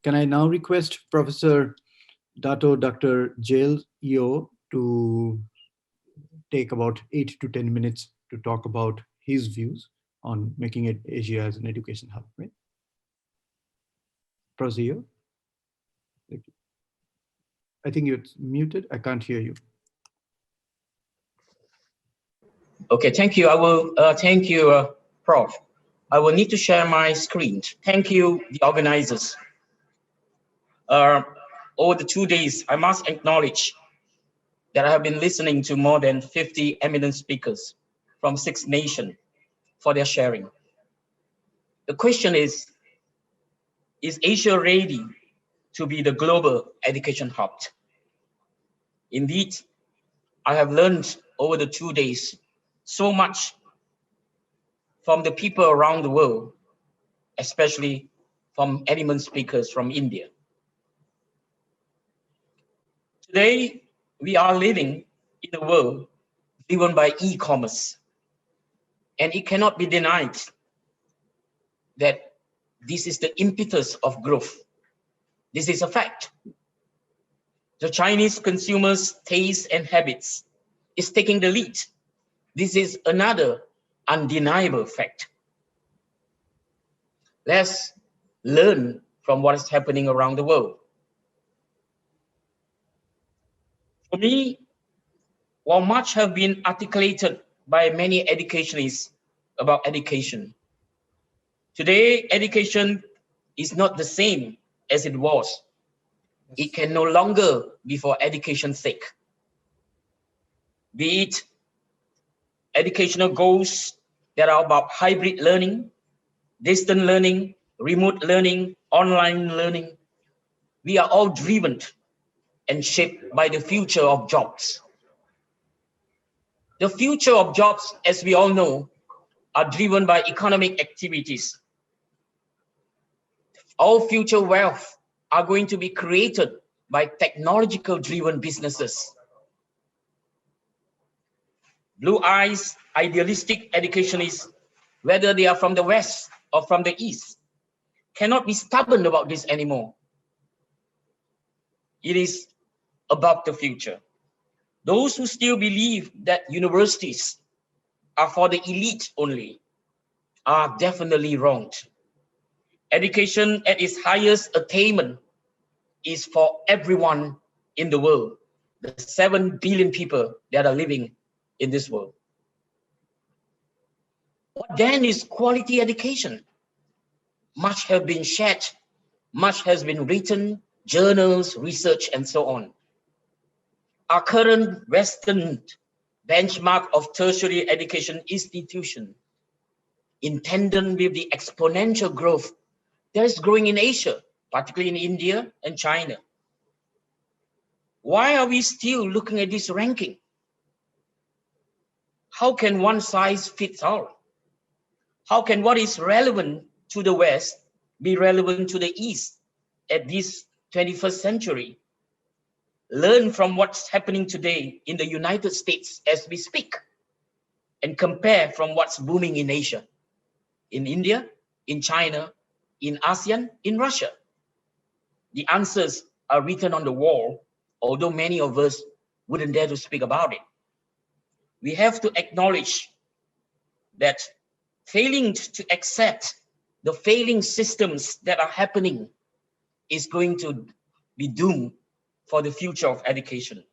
Can I now request Professor Dato Dr. Jayles Yeoh to take about 8 to 10 minutes to talk about his views on making it Asia as an education hub, right? Professor Yeoh? I think you're muted. I can't hear you. Okay, thank you. I will thank you, Prof. I will need to share my screen. Thank you, the organizers. Over the 2 days, I must acknowledge that I have been listening to more than 50 eminent speakers from 6 nations for their sharing. The question is Asia ready to be the global education hub? Indeed, I have learned over the 2 days so much from the people around the world, especially from eminent speakers from India. Today, we are living in a world driven by e-commerce, and it cannot be denied that this is the impetus of growth. This is a fact. The Chinese consumers' taste and habits is taking the lead. This is another undeniable fact. Let's learn from what is happening around the world. For me, while much have been articulated by many educationists about education, today education is not the same as it was. It can no longer be for education's sake. Be it educational goals that are about hybrid learning, distant learning, remote learning, online learning. We are all driven and shaped by the future of jobs. The future of jobs, as we all know, are driven by economic activities. All future wealth are going to be created by technological-driven businesses. Blue eyes, idealistic educationists, whether they are from the West or from the East, cannot be stubborn about this anymore. It is about the future. Those who still believe that universities are for the elite only are definitely wrong. Education at its highest attainment is for everyone in the world, the 7 billion people that are living in this world. What then is quality education? Much has been shared, much has been written, journals, research, and so on. Our current Western benchmark of tertiary education institution, in tandem with the exponential growth that is growing in Asia, particularly in India and China. Why are we still looking at this ranking? How can one size fit all? How can what is relevant to the West be relevant to the East at this 21st century? Learn from what's happening today in the United States as we speak and compare from what's booming in Asia, in India, in China, in ASEAN, in Russia. The answers are written on the wall, although many of us wouldn't dare to speak about it. We have to acknowledge that failing to accept the failing systems that are happening is going to be doomed for the future of education.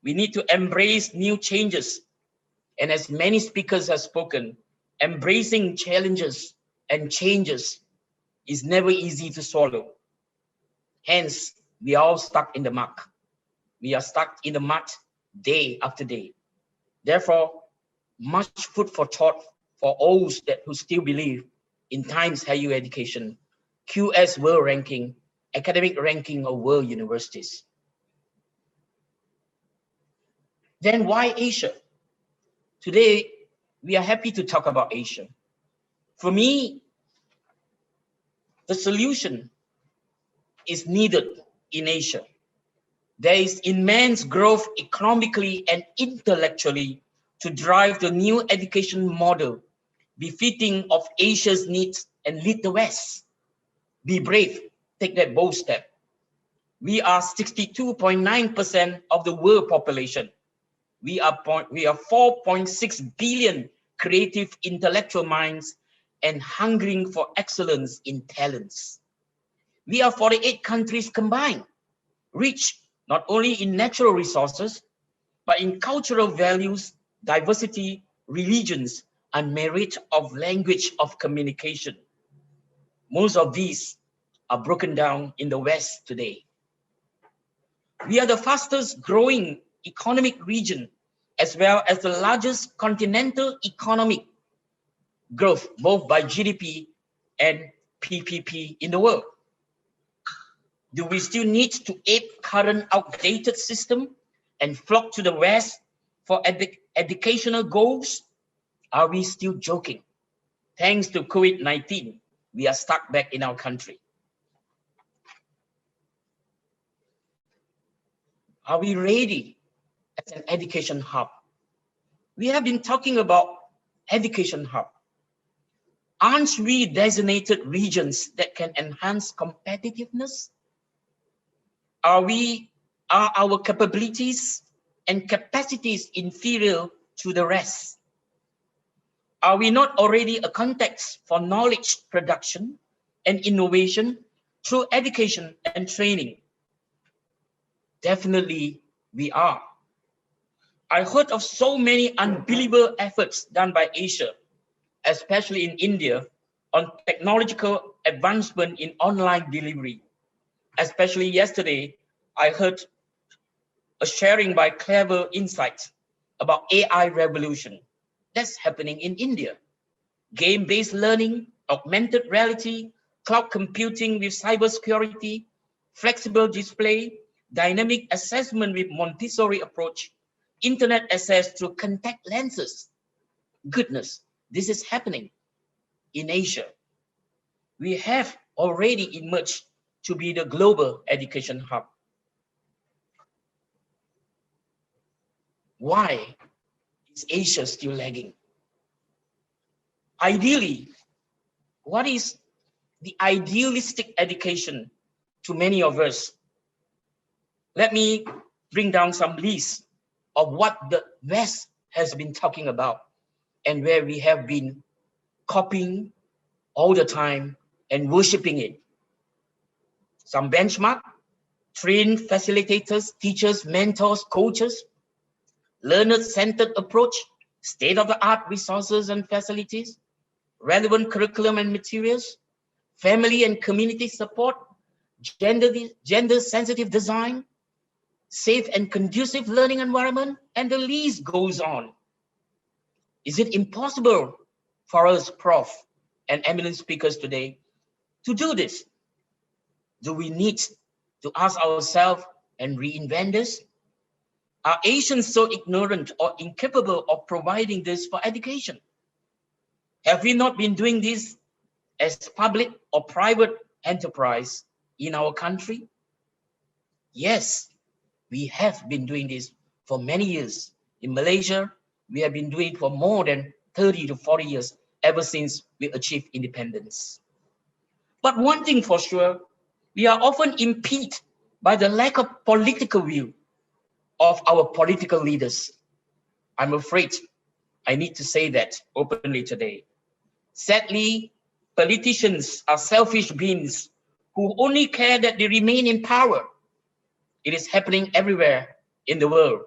We need to embrace new changes. And as many speakers have spoken, embracing challenges and changes is never easy to swallow. Hence, we are all stuck in the muck. We are stuck in the mud day after day. Therefore, much food for thought for those who still believe in times higher education, QS world ranking, academic ranking of world universities. Then why Asia? Today, we are happy to talk about Asia. For me, the solution is needed in Asia. There is immense growth economically and intellectually to drive the new education model befitting of Asia's needs and lead the West. Be brave, take that bold step. We are 62.9% of the world population. We are 4.6 billion creative intellectual minds and hungering for excellence in talents. We are 48 countries combined, rich not only in natural resources, but in cultural values, diversity, religions, and merit of language of communication. Most of these are broken down in the West today. We are the fastest growing economic region, as well as the largest continental economic growth, both by GDP and PPP in the world. Do we still need to ape current outdated system and flock to the West for educational goals? Are we still joking? Thanks to COVID-19, we are stuck back in our country. Are we ready as an education hub? We have been talking about education hub. Aren't we designated regions that can enhance competitiveness? Are our capabilities and capacities inferior to the rest? Are we not already a context for knowledge production and innovation through education and training? Definitely we are. I heard of so many unbelievable efforts done by Asia, especially in India, on technological advancement in online delivery. Especially yesterday, I heard a sharing by Clever Insights about AI revolution. That's happening in India. Game-based learning, augmented reality, cloud computing with cybersecurity, flexible display, dynamic assessment with Montessori approach, internet access through contact lenses. Goodness, this is happening in Asia. We have already emerged to be the global education hub. Why is Asia still lagging? Ideally, what is the idealistic education to many of us? Let me bring down some lists of what the West has been talking about and where we have been copying all the time and worshiping it. Some benchmark: trained facilitators, teachers, mentors, coaches, learner-centered approach, state-of-the-art resources and facilities, relevant curriculum and materials, family and community support, gender-sensitive design, safe and conducive learning environment, and the list goes on. Is it impossible for us, Prof, and eminent speakers today, to do this? Do we need to ask ourselves and reinvent this? Are Asians so ignorant or incapable of providing this for education? Have we not been doing this as public or private enterprise in our country? Yes, we have been doing this for many years. In Malaysia, we have been doing it for more than 30 to 40 years, ever since we achieved independence. But one thing for sure, we are often impeded by the lack of political will of our political leaders. I'm afraid I need to say that openly today. Sadly, politicians are selfish beings who only care that they remain in power. It is happening everywhere in the world.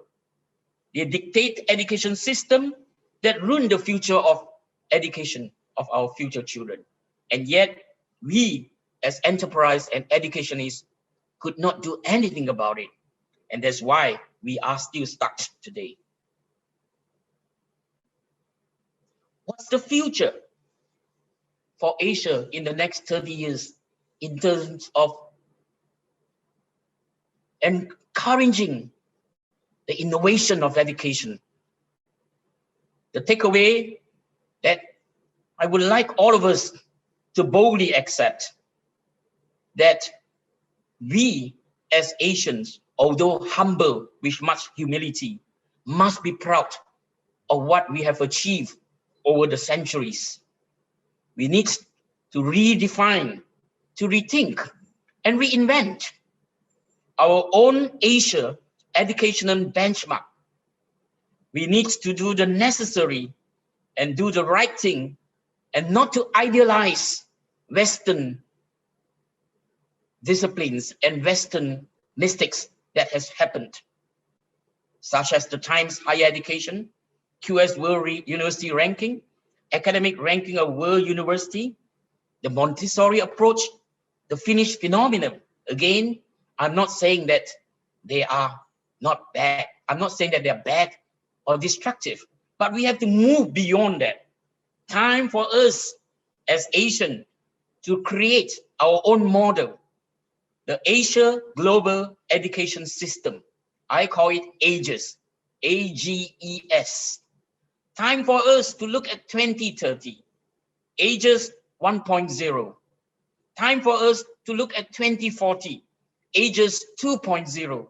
They dictate education system that ruin the future of education of our future children. And yet, we as enterprise and educationists could not do anything about it. And that's why we are still stuck today. What's the future for Asia in the next 30 years in terms of encouraging the innovation of education? The takeaway that I would like all of us to boldly accept that we as Asians, although humble with much humility, must be proud of what we have achieved over the centuries. We need to redefine, to rethink, and reinvent our own Asia educational benchmark. We need to do the necessary and do the right thing, and not to idealize Western disciplines and Western mistakes that has happened, such as the Times Higher Education, QS World University Ranking, academic ranking of World University, the Montessori approach, the Finnish phenomenon. Again, I'm not saying that they are not bad. I'm not saying that they're bad or destructive, but we have to move beyond that. Time for us as Asian to create our own model, the Asia Global Education System. I call it AGES, AGES. Time for us to look at 2030, AGES 1.0. Time for us to look at 2040, AGES 2.0.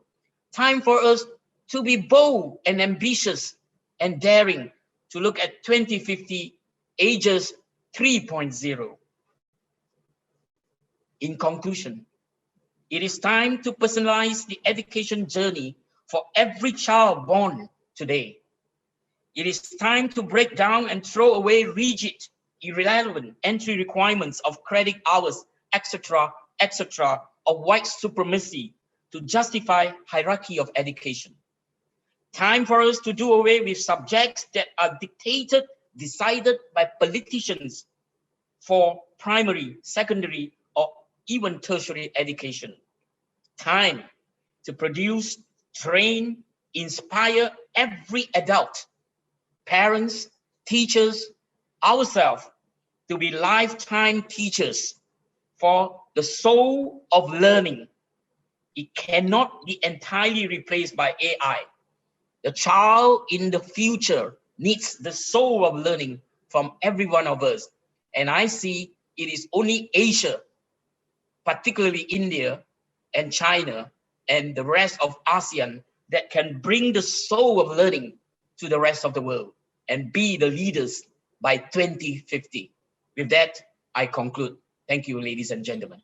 Time for us to be bold and ambitious and daring to look at 2050, AGES 3.0. In conclusion, it is time to personalize the education journey for every child born today. It is time to break down and throw away rigid, irrelevant entry requirements of credit hours, etc., etc., of white supremacy to justify hierarchy of education. Time for us to do away with subjects that are dictated, decided by politicians for primary, secondary, or even tertiary education. Time to produce, train, inspire every adult, parents, teachers, ourselves to be lifetime teachers, for the soul of learning. It cannot be entirely replaced by AI. The child in the future needs the soul of learning from every one of us. And I see it is only Asia, particularly India and China and the rest of ASEAN, that can bring the soul of learning to the rest of the world and be the leaders by 2050. With that, I conclude. Thank you, ladies and gentlemen.